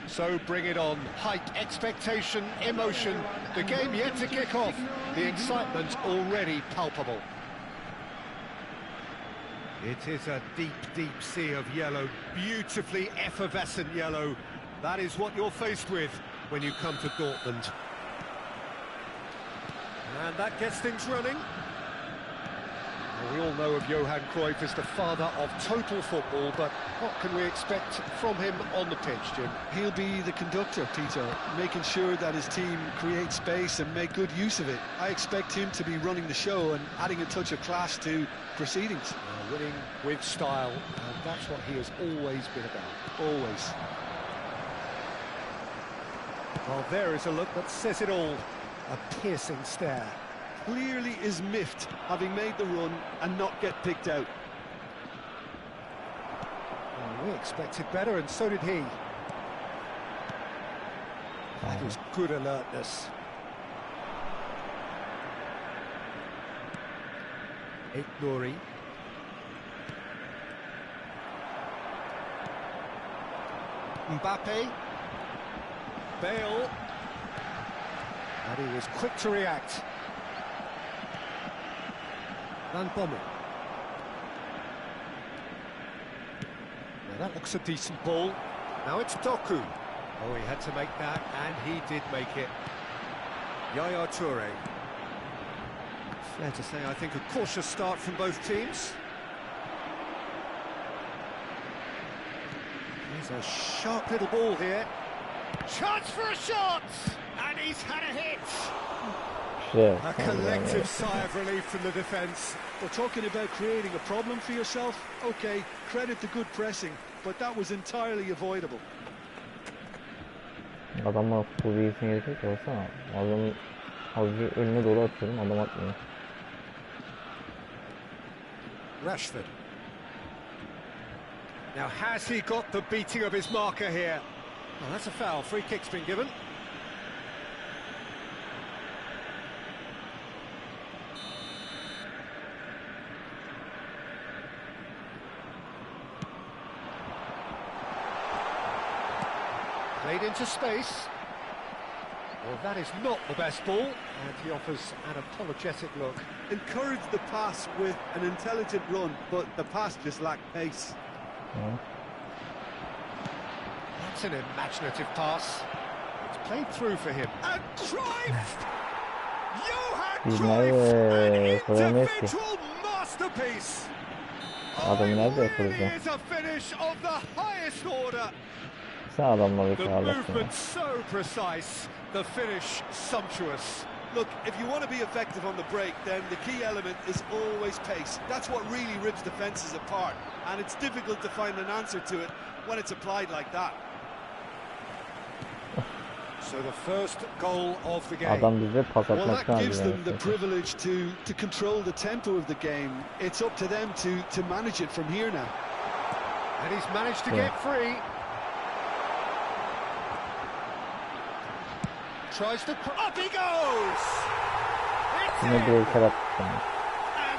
So bring it on. Height, expectation, emotion. The game yet to kick off. The excitement already palpable. It is a deep, deep sea of yellow. Beautifully effervescent yellow. That is what you're faced with when you come to Dortmund. And that gets things running. Well, we all know of Johan Cruyff as the father of total football, but what can we expect from him on the pitch, Jim? He'll be the conductor, Peter, making sure that his team create space and make good use of it. I expect him to be running the show and adding a touch of class to proceedings. Winning with style, and that's what he has always been about. Always. Well, there is a look that says it all. A piercing stare. Clearly is miffed, having made the run and not get picked out. Well, we expected better, and so did he. That is good alertness. Nuri. Mbappe. Bale. And he was quick to react. Van Bommel. Now that looks a decent ball. Now it's Doku. Oh, he had to make that, and he did make it. Yaya Toure. Fair to say, I think, a cautious start from both teams. Here's a sharp little ball here. Chance for a shot! And he's had a hit! A collective sigh of relief from the defence. We're talking about creating a problem for yourself. OK, credit the good pressing, but that was entirely avoidable. Adamlar futbol bilgisine gerek yok ki, baksana. Adamın azıcık önüne doğru atıyorum, adam atmıyor. Rashford. Now has he got the beating of his marker here? Well, that's a foul. Free kick's been given. Played into space. Well, that is not the best ball, and he offers an apologetic look. Encouraged the pass with an intelligent run, but the pass just lacked pace. That's an imaginative pass. It's played through for him. And Cruyff! Johan Cruyff! An individual masterpiece! Oh, it really is a finish of the highest order. The movement so precise, the finish sumptuous. Look, if you want to be effective on the break, then the key element is always pace. That's what really rips defences apart, and it's difficult to find an answer to it when it's applied like that. So the first goal of the game. Well, that gives them the privilege to control the tempo of the game. It's up to them to manage it from here now. And he's managed to get free. Tries to... Up he goes! It's in! And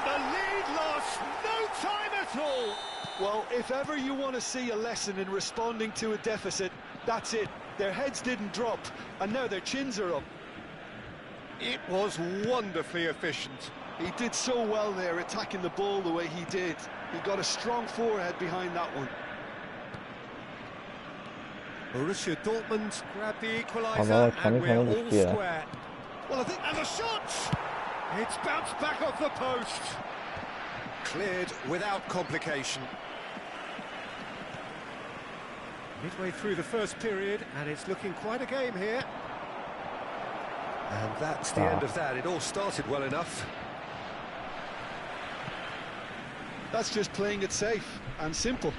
the lead lost no time at all! Well, if ever you want to see a lesson in responding to a deficit, that's it. Their heads didn't drop, and now their chins are up. It was wonderfully efficient. He did so well there, attacking the ball the way he did. He got a strong forehead behind that one. Borussia Dortmund grabbed the equaliser, and we're all square. Well, I think... And the shot! It's bounced back off the post. Cleared without complication. Midway through the first period, and it's looking quite a game here. And that's the end of that. It all started well enough. That's just playing it safe and simple.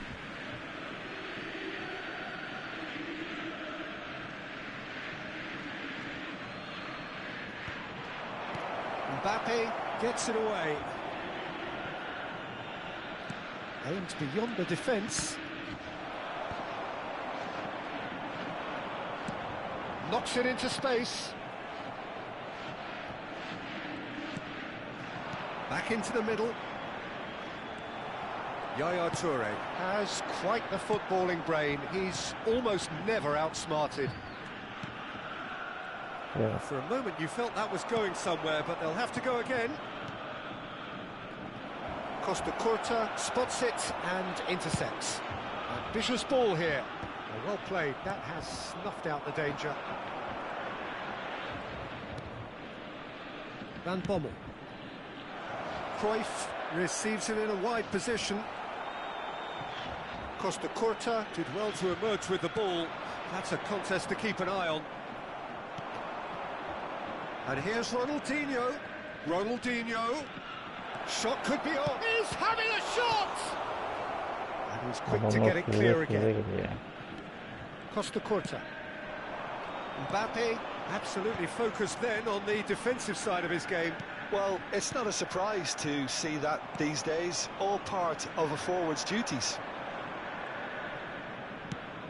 Mbappe gets it away. Aimed beyond the defence. Knocks it into space. Back into the middle. Yaya Toure has quite the footballing brain. He's almost never outsmarted. Yes. For a moment you felt that was going somewhere, but they'll have to go again. Costa Curta spots it and intercepts. Ambitious ball here. Well played. That has snuffed out the danger. Van Bommel. Cruyff receives it in a wide position. Costa Curta did well to emerge with the ball. That's a contest to keep an eye on. And here's Ronaldinho. Ronaldinho. Shot could be on. He's having a shot! And he's quick to get it clear again. Costa Curta. Mbappe absolutely focused then on the defensive side of his game. Well, it's not a surprise to see that these days, all part of a forward's duties.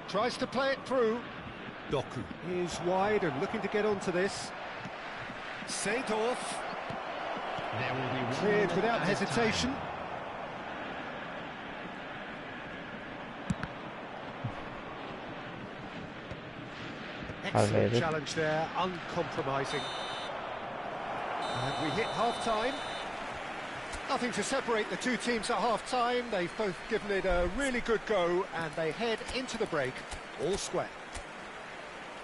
Tries to play it through. Doku is wide and looking to get onto this. Seedorf. There will be cleared without hesitation. Excellent challenge there, uncompromising. And we hit half-time. Nothing to separate the two teams at half-time. They've both given it a really good go, and they head into the break all square.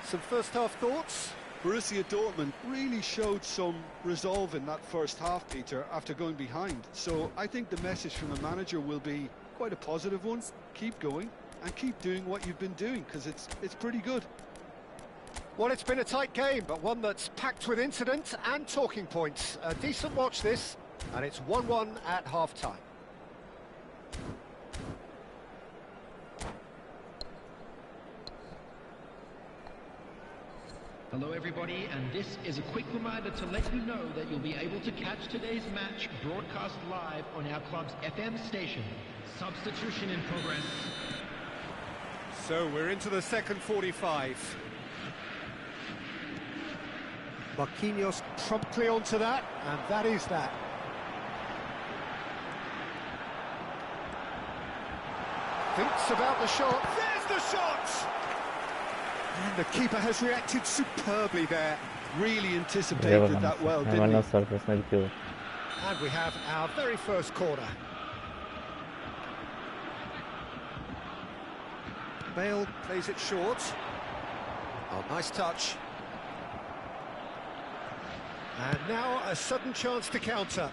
Some first-half thoughts? Borussia Dortmund really showed some resolve in that first half, Peter, after going behind. So I think the message from the manager will be quite a positive one. Keep going and keep doing what you've been doing, because it's pretty good. Well, it's been a tight game, but one that's packed with incident and talking points. A decent watch this, and it's 1-1 at half-time. Hello everybody, and this is a quick reminder to let you know that you'll be able to catch today's match broadcast live on our club's FM station. Substitution in progress. So we're into the second 45. Marquinhos promptly onto that, and that is that. Thinks about the shot. There's the shot! And the keeper has reacted superbly there. Really anticipated that well, didn't he? And we have our very first corner. Bale plays it short. Oh, nice touch. And now a sudden chance to counter.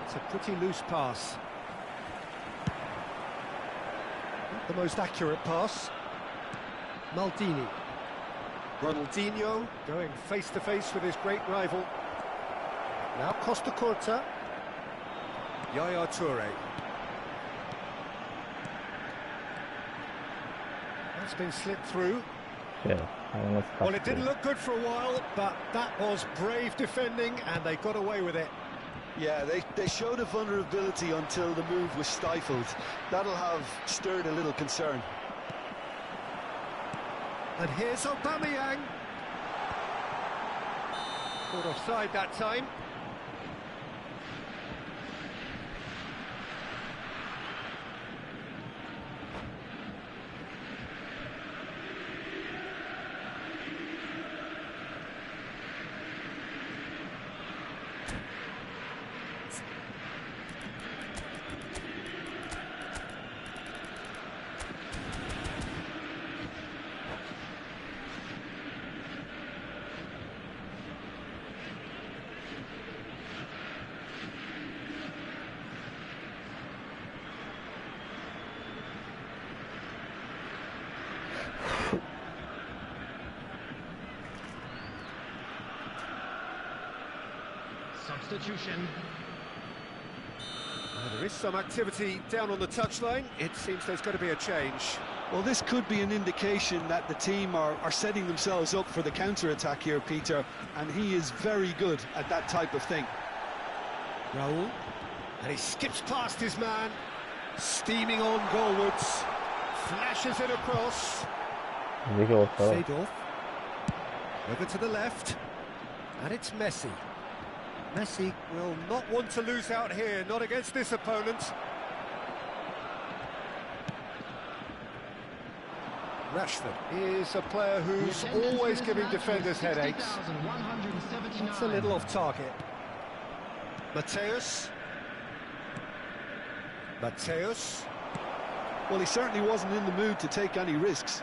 It's a pretty loose pass. Not the most accurate pass. Maldini. Ronaldinho going face to face with his great rival. Now Costa Curta. Yaya Toure. That's been slipped through. Yeah, well, it didn't look good for a while, but that was brave defending, and they got away with it. Yeah, they showed a vulnerability until the move was stifled. That'll have stirred a little concern. And here's Aubameyang. Caught offside that time. Substitution. There is some activity down on the touchline. It seems there's going to be a change. Well, this could be an indication that the team are setting themselves up for the counter-attack here, Peter, and he is very good at that type of thing. Raul, and he skips past his man, steaming on goalwards, flashes it across. Seedorf, over to the left, and it's Messi. Messi will not want to lose out here, not against this opponent. Rashford is a player who's always giving defenders headaches. That's a little off target. Mateus. Well, he certainly wasn't in the mood to take any risks.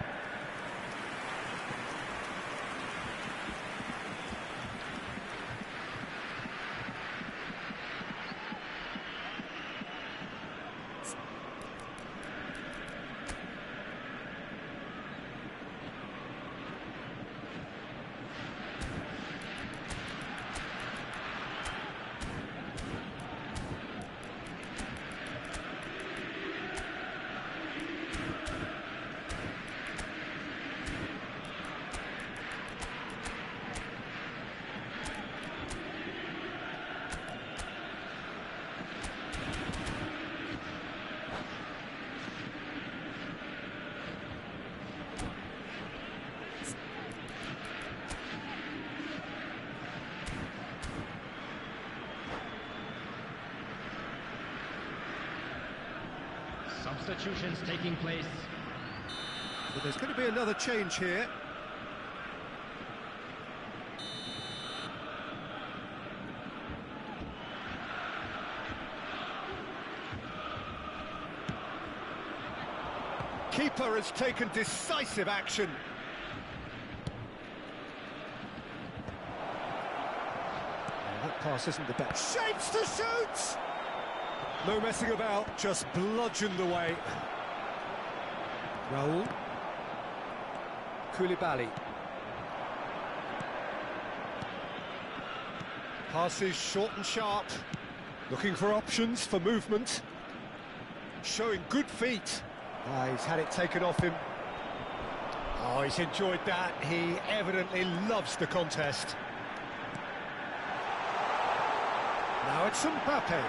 Substitutions taking place. But there's going to be another change here. Keeper has taken decisive action. That pass isn't the best. Shapes to shoot! No messing about, just bludgeoned away. Raul. Koulibaly. Passes short and sharp. Looking for options for movement. Showing good feet. He's had it taken off him. Oh, he's enjoyed that. He evidently loves the contest. Now it's Mbappe.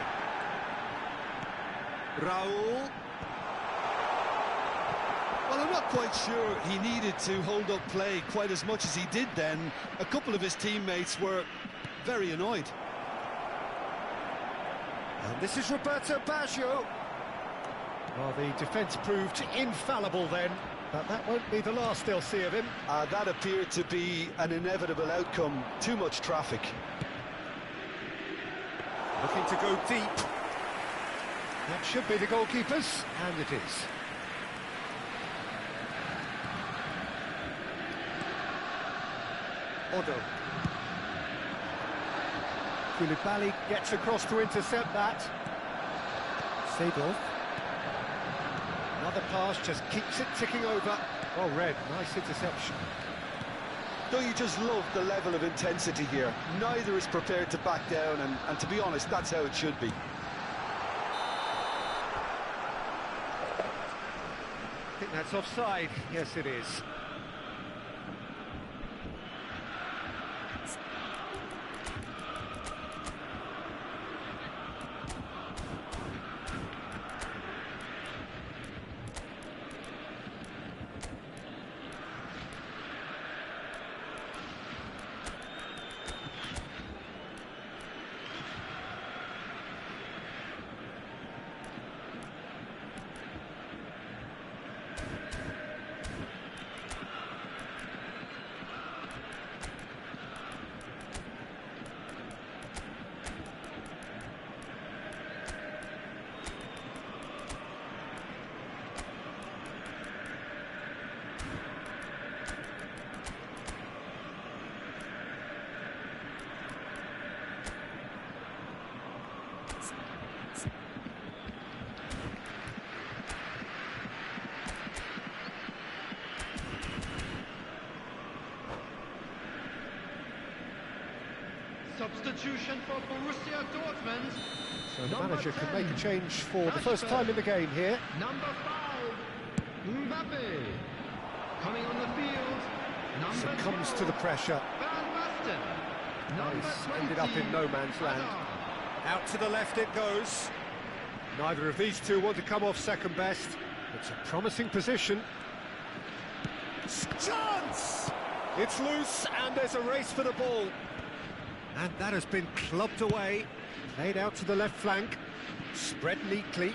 Raul. Well, I'm not quite sure he needed to hold up play quite as much as he did then. A couple of his teammates were very annoyed. And this is Roberto Baggio. Well, the defence proved infallible then, but that won't be the last they'll see of him. That appeared to be an inevitable outcome. Too much traffic. Looking to go deep. That should be the goalkeepers, and it is. Odo. Koulibaly gets across to intercept that. Seedorf. Another pass, just keeps it ticking over. Well read, nice interception. Don't you just love the level of intensity here? Neither is prepared to back down, and to be honest, that's how it should be. I think that's offside. Yes, it is. Substitution for Borussia Dortmund. So the manager can make a change for the first time in the game here. Number 5, Mbappe. Coming on the field, number Succumbs 12, to the pressure. Van Basten. Number He's 20, ended up in no man's land. Out to the left it goes. Neither of these two want to come off second best. It's a promising position. Chance! It's loose and there's a race for the ball. And that has been clubbed away. Played out to the left flank. Spread neatly.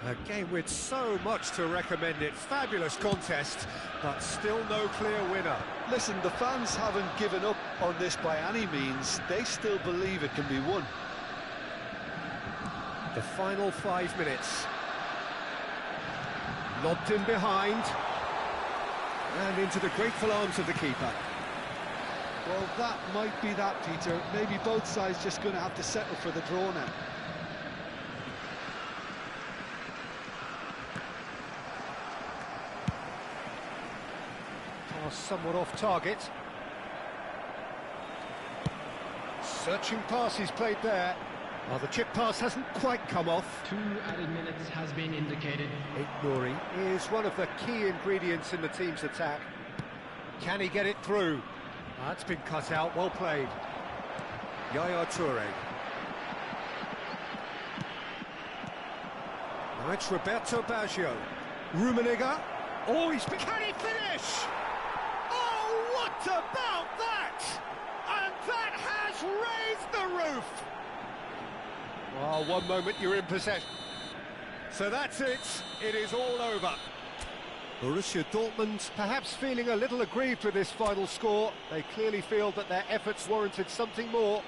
A game with so much to recommend it. Fabulous contest, but still no clear winner. Listen, the fans haven't given up on this by any means. They still believe it can be won. The final 5 minutes. Lobbed in behind. And into the grateful arms of the keeper. Well, that might be that, Peter. Maybe both sides just going to have to settle for the draw now. Somewhat off target. Searching pass he's played there. Well, the chip pass hasn't quite come off. 2 added minutes has been indicated. Ignoring is one of the key ingredients in the team's attack. Can he get it through? That's been cut out, well played. Yaya Toure. Now it's Roberto Baggio. Rummenigge. Oh, he's... Can he finish? What about that? And that has raised the roof! Well, one moment you're in possession. So that's it. It is all over. Borussia Dortmund perhaps feeling a little aggrieved with this final score. They clearly feel that their efforts warranted something more.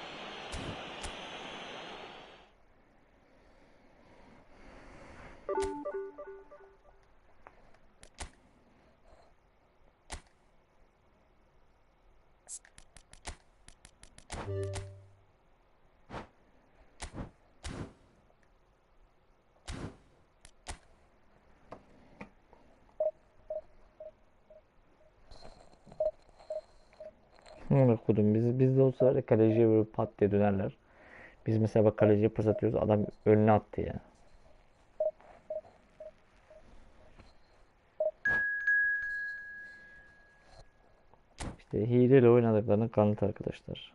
Okudum. Bizde olsa kaleciye böyle pat diye dönerler. Biz mesela bak kaleciye pas atıyoruz. Adam önüne attı ya. İşte hileyle oynadıklarının kanıtı arkadaşlar.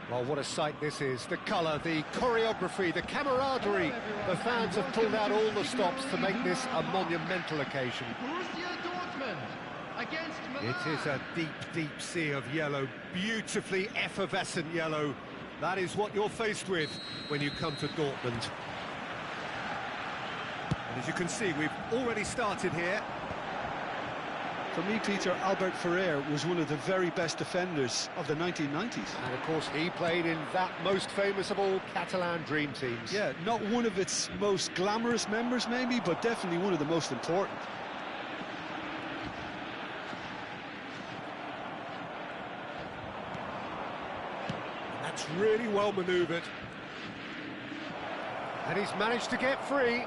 Well, what a sight this is. The colour, the choreography, the camaraderie. The fans have pulled out all the stops to make this a monumental occasion. Borussia Dortmund against Milan. It is a deep, deep sea of yellow, beautifully effervescent yellow. That is what you're faced with when you come to Dortmund. And as you can see, we've already started here. For me, Peter, Albert Ferrer was one of the very best defenders of the 1990s. And of course, he played in that most famous of all Catalan dream teams. Yeah, not one of its most glamorous members, maybe, but definitely one of the most important. That's really well manoeuvred. And he's managed to get free.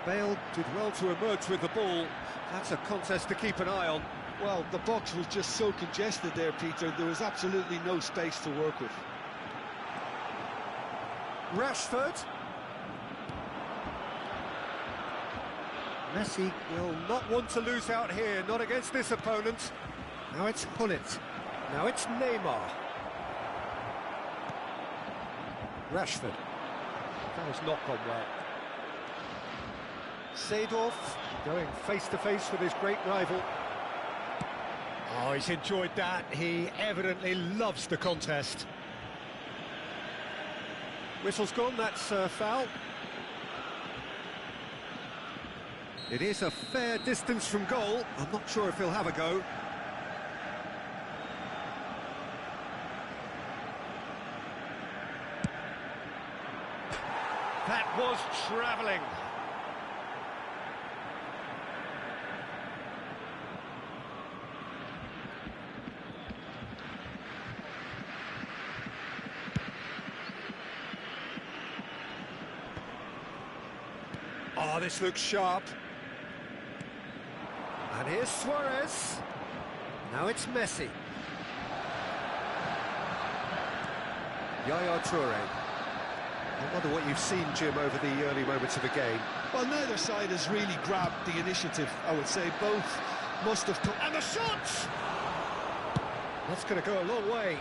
Bale did well to emerge with the ball. That's a contest to keep an eye on. Well, the box was just so congested there, Peter. There was absolutely no space to work with. Rashford. Messi will not want to lose out here, not against this opponent. Now it's Hileci. Now it's Neymar. Rashford. That has not gone well. Seedorf going face-to-face with his great rival. Oh, he's enjoyed that. He evidently loves the contest. Whistle's gone, that's a foul. It is a fair distance from goal. I'm not sure if he'll have a go. That was travelling. Oh, this looks sharp. And here's Suarez. Now it's Messi. Yaya Toure. I wonder what you've seen, Jim, over the early moments of the game. Well, neither side has really grabbed the initiative, I would say. Both must have come. And the shot! That's going to go a long way.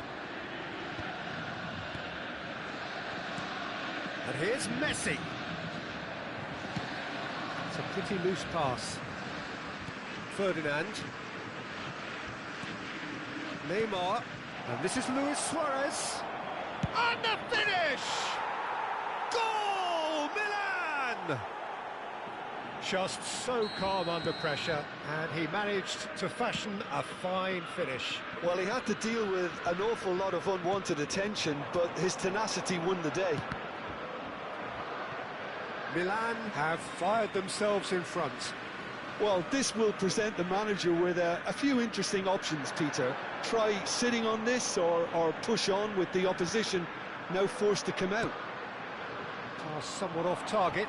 And here's Messi. It's a pretty loose pass. Ferdinand. Neymar. And this is Luis Suarez. And the finish! Goal! Milan! Just so calm under pressure, and he managed to fashion a fine finish. Well, he had to deal with an awful lot of unwanted attention, but his tenacity won the day. Milan have fired themselves in front. Well, this will present the manager with a few interesting options, Peter. Try sitting on this or push on with the opposition now forced to come out. Pass somewhat off target.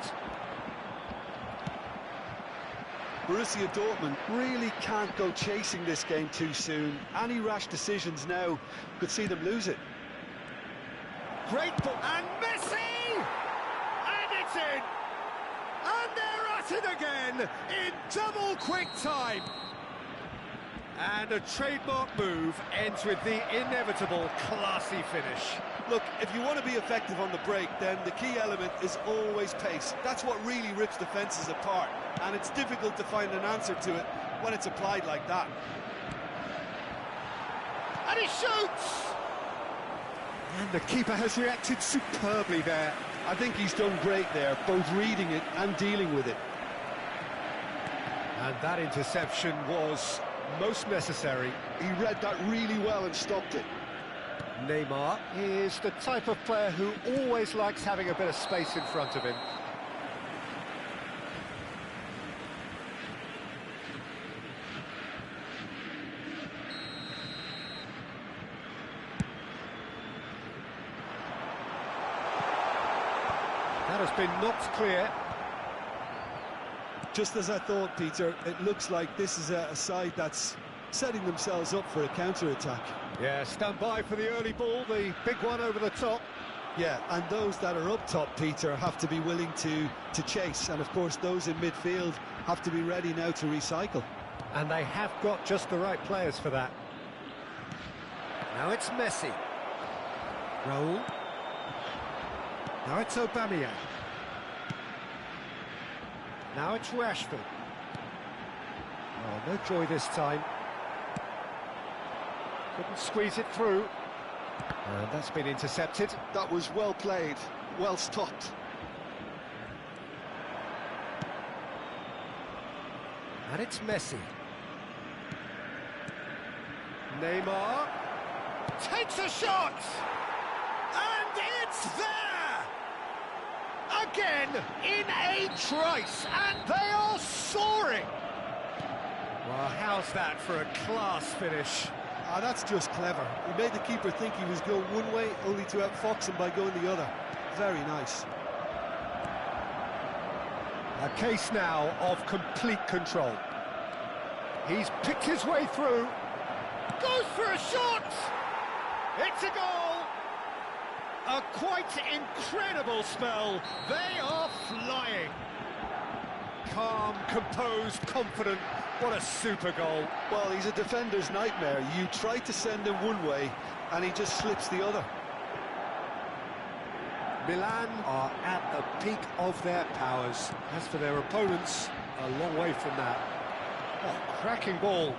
Borussia Dortmund really can't go chasing this game too soon. Any rash decisions now could see them lose it. Great ball, and Messi! And it's in! And they're at it again in double quick time. And a trademark move ends with the inevitable classy finish. Look, if you want to be effective on the break, then the key element is always pace. That's what really rips defences apart, and it's difficult to find an answer to it when it's applied like that. And he shoots! And the keeper has reacted superbly there. I think he's done great there, both reading it and dealing with it. And that interception was most necessary. He read that really well and stopped it. Neymar is the type of player who always likes having a bit of space in front of him. That has been knocked clear. Just as I thought, Peter, it looks like this is a side that's setting themselves up for a counter-attack. Yeah, stand by for the early ball, the big one over the top. Yeah, and those that are up top, Peter, have to be willing to chase. And, of course, those in midfield have to be ready now to recycle. And they have got just the right players for that. Now it's Messi. Raul. Now it's Aubameyang. Now it's Rashford. Oh, no joy this time. Couldn't squeeze it through. And that's been intercepted. That was well played, well stopped. And it's Messi. Neymar takes a shot! And it's there! Again, in a trice, and they are soaring! Well, how's that for a class finish? Ah, that's just clever. He made the keeper think he was going one way, only to outfox him by going the other. Very nice. A case now of complete control. He's picked his way through. Goes for a shot! It's a goal! A quite incredible spell. They are flying. Calm, composed, confident. What a super goal. Well, he's a defender's nightmare. You try to send him one way, and he just slips the other. Milan are at the peak of their powers. As for their opponents, a long way from that. Oh, cracking ball.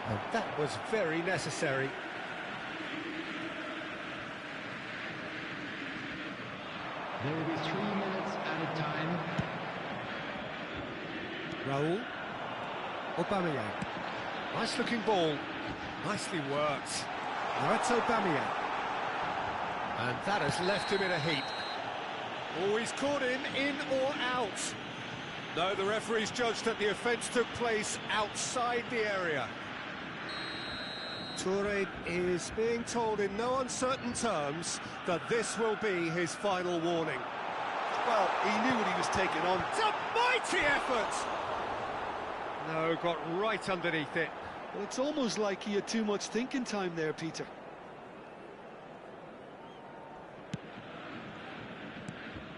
And that was very necessary. There will be 3 minutes added time. Raul. Aubameyang. Nice looking ball. Nicely worked. Now it's Aubameyang. And that has left him in a heap. Oh, he's caught him in or out. No, the referee's judged that the offence took place outside the area. Toure is being told in no uncertain terms that this will be his final warning. Well, he knew what he was taking on. It's a mighty effort! No, got right underneath it. Well, it's almost like he had too much thinking time there, Peter.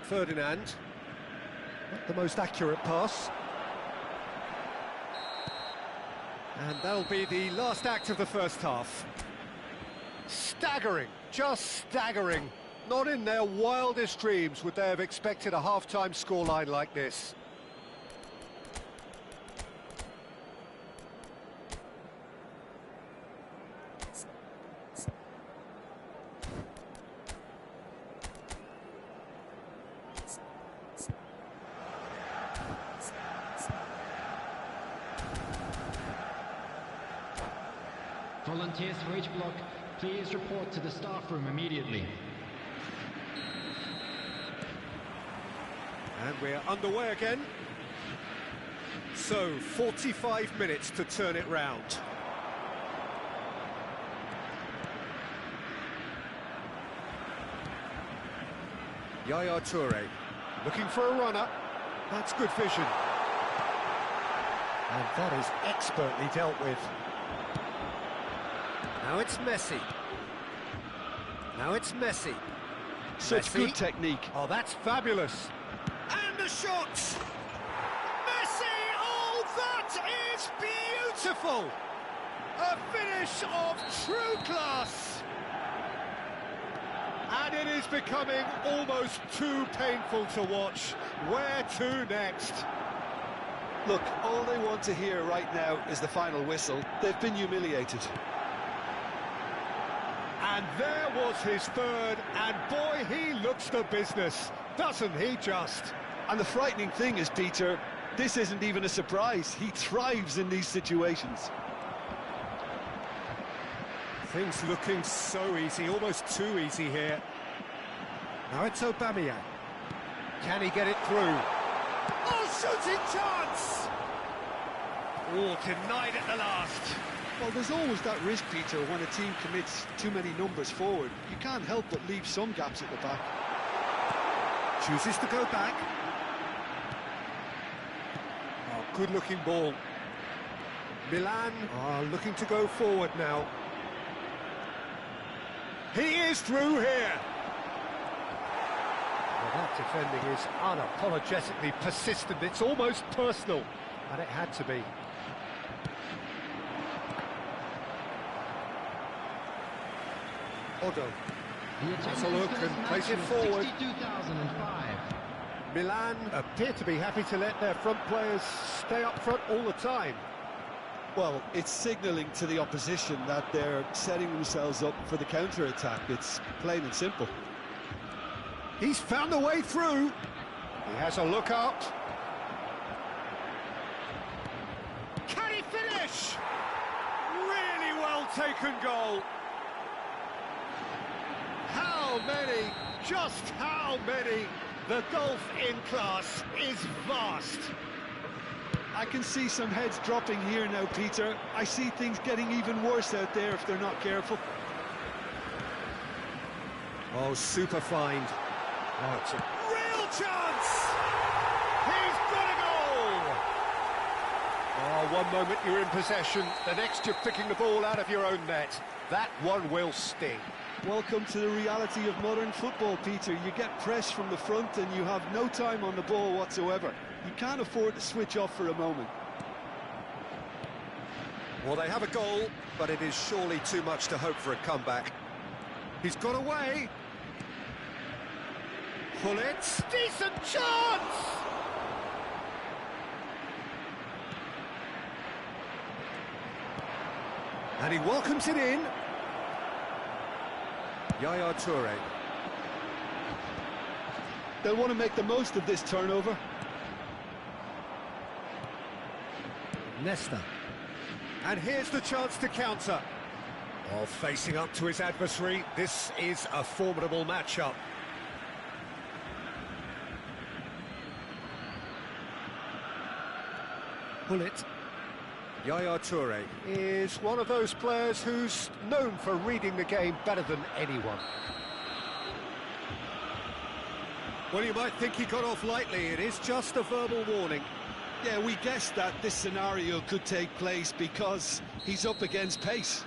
Ferdinand. Not the most accurate pass. And that'll be the last act of the first half. Staggering, just staggering. Not in their wildest dreams would they have expected a half-time scoreline like this. Volunteers for each block, please report to the staff room immediately. And we're underway again. So, 45 minutes to turn it round. Yaya Toure, looking for a runner. That's good vision. And that is expertly dealt with. Now it's Messi. Now it's Messi. Such good technique. Oh, that's fabulous. And the shot! Messi! Oh, that is beautiful! A finish of true class! And it is becoming almost too painful to watch. Where to next? Look, all they want to hear right now is the final whistle. They've been humiliated. And there was his third, and boy, he looks the business, doesn't he just? And the frightening thing is, Peter, this isn't even a surprise. He thrives in these situations. Things looking so easy, almost too easy here. Now it's Aubameyang. Can he get it through? Oh, shooting chance! Oh, denied at the last. Well, there's always that risk, Peter, when a team commits too many numbers forward. You can't help but leave some gaps at the back. Chooses to go back. Oh, good-looking ball. Milan are looking to go forward now. He is through here. Well, that defending is unapologetically persistent. It's almost personal, and it had to be. Odo. Has a look and plays it forward. 62,005. Milan appear to be happy to let their front players stay up front all the time. Well, it's signalling to the opposition that they're setting themselves up for the counter-attack. It's plain and simple. He's found a way through. He has a look up. Can he finish? Really well taken goal. How many? Just how many? The gulf in class is vast. I can see some heads dropping here now, Peter. I see things getting even worse out there if they're not careful. Oh, super find. Oh, it's a real chance! He's got a goal! Oh, one moment you're in possession, the next you're picking the ball out of your own net. That one will sting. Welcome to the reality of modern football, Peter. You get pressed from the front and you have no time on the ball whatsoever. You can't afford to switch off for a moment. Well, they have a goal, but it is surely too much to hope for a comeback. He's got away. Hileci, decent chance! And he welcomes it in. Yaya Toure. They'll want to make the most of this turnover. Nesta. And here's the chance to counter. While facing up to his adversary, this is a formidable matchup. Hileci. Yaya Toure is one of those players who's known for reading the game better than anyone. Well, you might think he got off lightly. It is just a verbal warning. Yeah, we guessed that this scenario could take place because he's up against pace.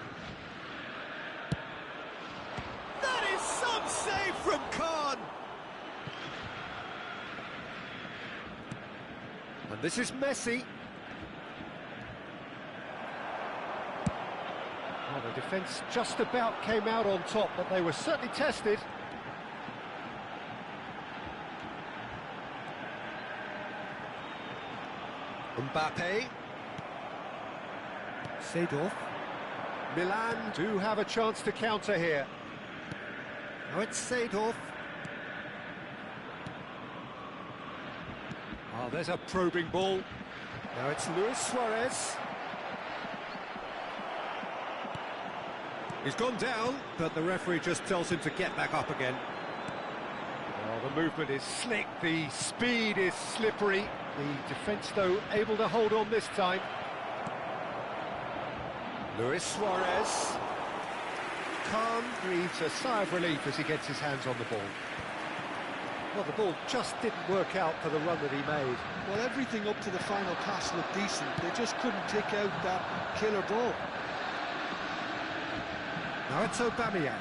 That is some save from Khan. And this is Messi. Well, the defence just about came out on top, but they were certainly tested. Mbappe. Seedorf. Milan do have a chance to counter here. Now it's Seedorf. Oh, there's a probing ball. Now it's Luis Suarez. He's gone down, but the referee just tells him to get back up again. Oh, the movement is slick, the speed is slippery. The defence, though, able to hold on this time. Luis Suarez. Khan breathes a sigh of relief as he gets his hands on the ball. Well, the ball just didn't work out for the run that he made. Well, everything up to the final pass looked decent. They just couldn't pick out that killer ball. Now it's Aubameyang.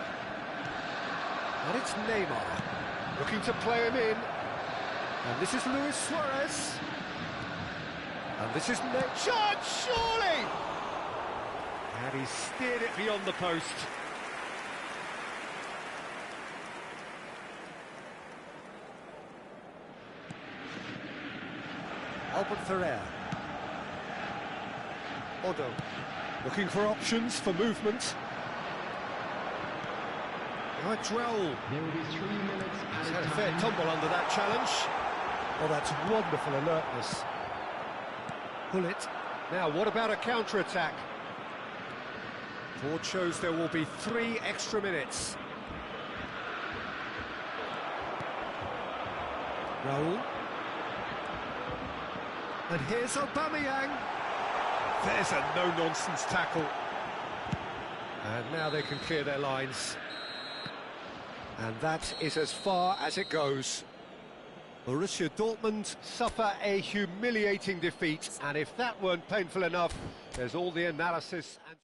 And it's Neymar. Looking to play him in. And this is Luis Suarez. And this is Neymar. Surely! And he steered it beyond the post. Albert Ferrer. Odo. Looking for options for movement. Now it's Raul. There will be 3 minutes He's had at a a fair time. tumble under that challenge. Oh, that's wonderful alertness. Hileci. Now, what about a counter-attack? Board shows there will be 3 extra minutes. Raul. And here's Aubameyang. There's a no-nonsense tackle. And now they can clear their lines. And that is as far as it goes. Borussia Dortmund suffer a humiliating defeat, and if that weren't painful enough, there's all the analysis and